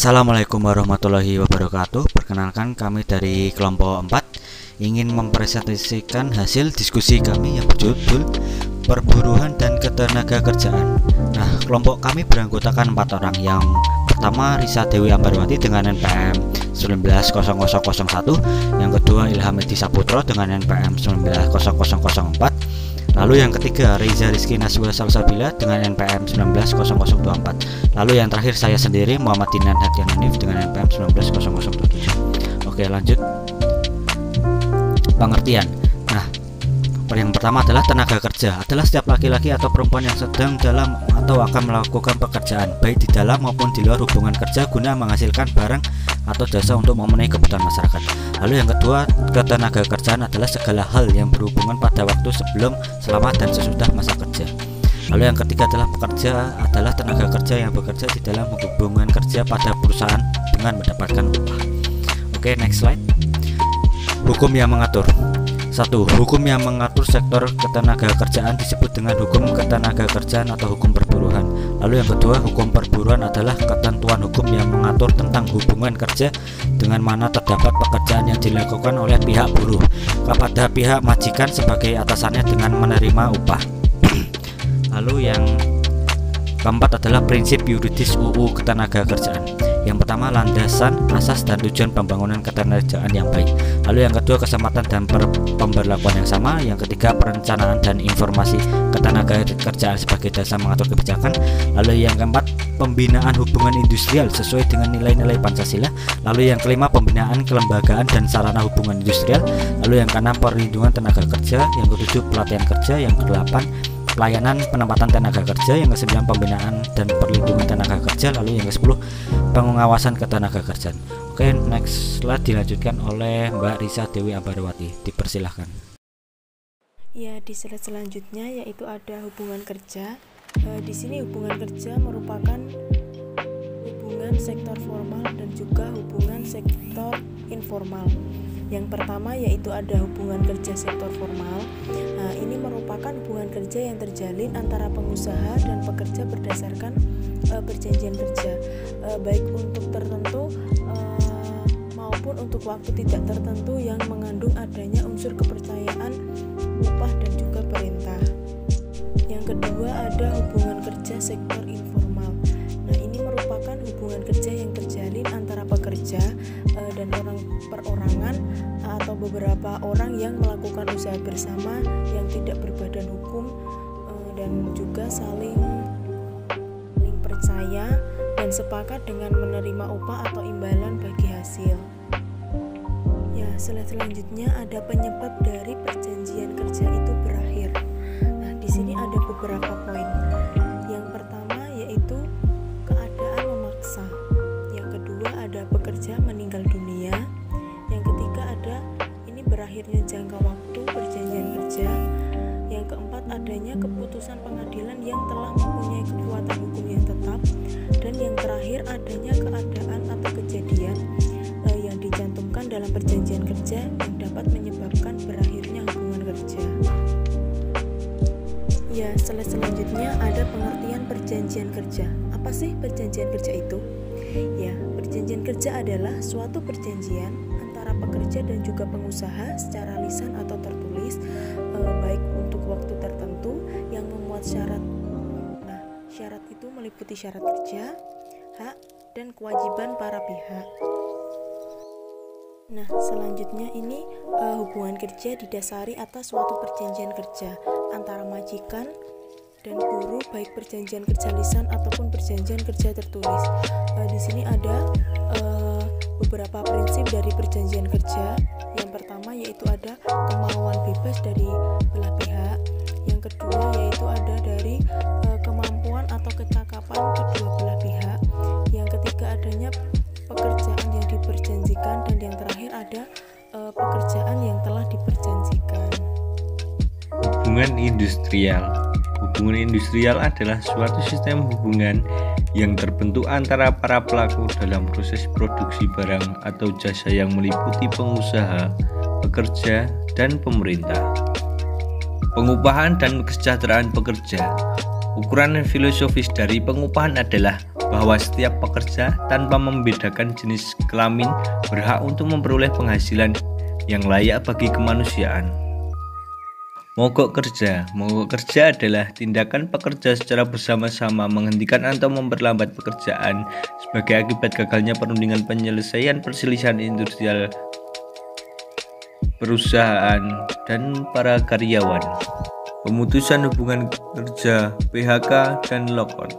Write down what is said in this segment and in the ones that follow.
Assalamualaikum warahmatullahi wabarakatuh. Perkenalkan, kami dari kelompok 4 ingin mempresentasikan hasil diskusi kami yang berjudul Perburuhan dan Ketenagakerjaan. Nah, kelompok kami beranggotakan 4 orang. Yang pertama Risa Dewi Ambarwati dengan NPM 190001, yang kedua Ilham Edi Saputro dengan NPM 190004, lalu yang ketiga Reza Rizky Naswa Salsabila dengan NPM 190024, lalu yang terakhir saya sendiri Muhammad Dinan Hadian Hanif dengan NPM 190027. Oke, lanjut pengertian. Nah, yang pertama adalah tenaga kerja adalah setiap laki-laki atau perempuan yang sedang dalam atau akan melakukan pekerjaan baik di dalam maupun di luar hubungan kerja guna menghasilkan barang atau jasa untuk memenuhi kebutuhan masyarakat. Lalu yang kedua, ketenaga kerjaan adalah segala hal yang berhubungan pada waktu sebelum, selama, dan sesudah masa kerja. Lalu yang ketiga adalah pekerja adalah tenaga kerja yang bekerja di dalam hubungan kerja pada perusahaan dengan mendapatkan upah. Oke, next slide. Hukum yang mengatur. 1. Hukum yang mengatur sektor ketenaga kerjaan disebut dengan hukum ketenaga kerjaan atau hukum perburuhan. Lalu yang kedua, hukum perburuhan adalah ketentuan hukum yang mengatur tentang hubungan kerja dengan mana terdapat pekerjaan yang dilakukan oleh pihak buruh kepada pihak majikan sebagai atasannya dengan menerima upah. Lalu yang keempat adalah prinsip yuridis UU Ketenagakerjaan. Yang pertama, landasan, asas, dan tujuan pembangunan ketenagakerjaan yang baik. Lalu yang kedua, kesempatan dan pemberlakuan yang sama. Yang ketiga, perencanaan dan informasi ketenagakerjaan sebagai dasar mengatur kebijakan. Lalu yang keempat, pembinaan hubungan industrial sesuai dengan nilai-nilai Pancasila. Lalu yang kelima, pembinaan kelembagaan dan sarana hubungan industrial. Lalu yang keenam, perlindungan tenaga kerja. Yang ketujuh, pelatihan kerja. Yang kedelapan, pelayanan penempatan tenaga kerja. Yang ke-9, pembinaan dan perlindungan tenaga kerja. Lalu yang ke-10, pengawasan ketenaga kerjaan. Oke, next slide dilanjutkan oleh Mbak Risa Dewi Ambarwati. Dipersilahkan. Ya, di slide selanjutnya yaitu ada hubungan kerja. Di sini hubungan kerja merupakan hubungan sektor formal dan juga hubungan sektor informal. Yang pertama yaitu ada hubungan kerja sektor formal. Nah, ini merupakan hubungan kerja yang terjalin antara pengusaha dan pekerja berdasarkan perjanjian kerja, baik untuk tertentu maupun untuk waktu tidak tertentu yang mengandung adanya unsur kepercayaan, upah, dan juga perintah. Yang kedua ada hubungan kerja sektor informal. Nah, ini merupakan hubungan kerja yang terjalin antara pekerja dan orang perorangan atau beberapa orang yang melakukan usaha bersama yang tidak berbadan hukum dan juga saling percaya dan sepakat dengan menerima upah atau imbalan bagi hasil. Ya, selanjutnya ada penyebab dari perjanjian kerja itu berakhir. Nah, di sini ada beberapa poin. Yang pertama yaitu keadaan memaksa. Yang kedua ada pekerja meninggal dunia. Yang ketiga ada ini berakhirnya jangka waktu perjanjian kerja. Yang keempat adanya keputusan pengadilan yang telah mempunyai kekuatan hukum yang tetap. Dan yang terakhir adanya keadaan atau kejadian yang dicantumkan dalam perjanjian kerja yang dapat menyebabkan berakhirnya hubungan kerja. Ya, selanjutnya ada pengertian perjanjian kerja. Apa sih perjanjian kerja itu? Ya, perjanjian kerja adalah suatu perjanjian antara pekerja dan juga pengusaha secara lisan atau tertulis, baik untuk waktu tertentu yang memuat syarat. Nah, syarat itu meliputi syarat kerja, hak, dan kewajiban para pihak. Nah, selanjutnya ini hubungan kerja didasari atas suatu perjanjian kerja antara majikan dan buruh, baik perjanjian kerja lisan ataupun perjanjian kerja tertulis. Di sini ada beberapa prinsip dari perjanjian kerja. Yang pertama yaitu ada kemauan bebas dari belah pihak. Yang kedua yaitu ada dari kemampuan atau kecakapan kedua belah pihak. Yang ketiga adanya pekerjaan yang diperjanjikan, dan yang terakhir ada pekerjaan yang telah diperjanjikan. Hubungan industrial. Hubungan industrial adalah suatu sistem hubungan yang terbentuk antara para pelaku dalam proses produksi barang atau jasa yang meliputi pengusaha, pekerja, dan pemerintah. Pengupahan dan kesejahteraan pekerja. Ukuran filosofis dari pengupahan adalah bahwa setiap pekerja tanpa membedakan jenis kelamin berhak untuk memperoleh penghasilan yang layak bagi kemanusiaan. Mogok kerja adalah tindakan pekerja secara bersama-sama menghentikan atau memperlambat pekerjaan sebagai akibat gagalnya perundingan penyelesaian perselisihan industrial perusahaan dan para karyawan. Pemutusan hubungan kerja, PHK, dan lockout.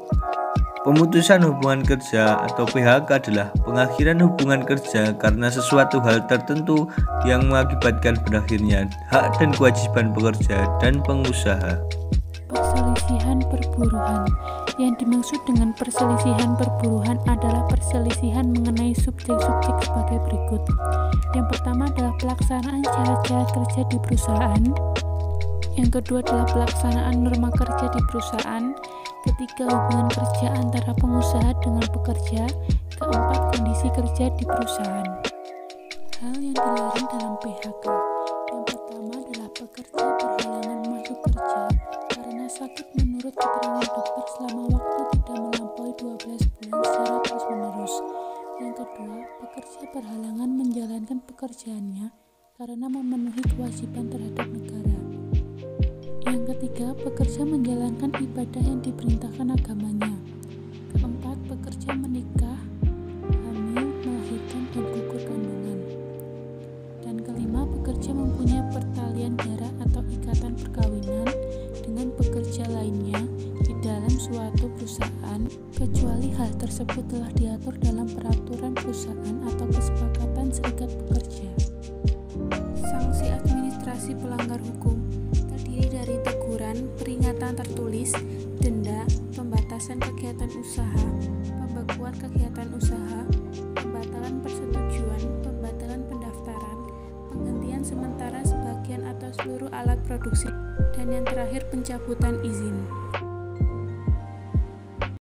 Pemutusan hubungan kerja atau PHK adalah pengakhiran hubungan kerja karena sesuatu hal tertentu yang mengakibatkan berakhirnya hak dan kewajiban pekerja dan pengusaha. Perselisihan perburuhan. Yang dimaksud dengan perselisihan perburuhan adalah perselisihan mengenai subjek-subjek sebagai berikut. Yang pertama adalah pelaksanaan syarat-syarat kerja di perusahaan. Yang kedua adalah pelaksanaan norma kerja di perusahaan. Ketiga, hubungan kerja antara pengusaha dengan pekerja. Keempat, kondisi kerja di perusahaan. Hal yang dilarang dalam PHK. Yang pertama adalah pekerja berhalangan masuk kerja karena sakit menurut keterangan dokter selama waktu tidak melampaui 12 bulan secara terus-menerus. Yang kedua, pekerja berhalangan menjalankan pekerjaannya karena memenuhi kewajiban terhadap negara. Yang ketiga, pekerja menjalankan ibadah yang diperintahkan agamanya. Keempat, pekerja menikah, hamil, melahirkan, dan gugur kandungan. Dan kelima, pekerja mempunyai pertalian darah atau ikatan perkawinan dengan pekerja lainnya di dalam suatu perusahaan, kecuali hal tersebut telah diatur dalam peraturan perusahaan atau kesepakatan serikat pekerja. Sanksi administrasi pelanggar hukum terdiri dari teguran, peringatan tertulis, denda, pembatasan kegiatan usaha, pembekuan kegiatan usaha, pembatalan persetujuan, pembatalan pendaftaran, penghentian sementara sebagian atau seluruh alat produksi, dan yang terakhir pencabutan izin.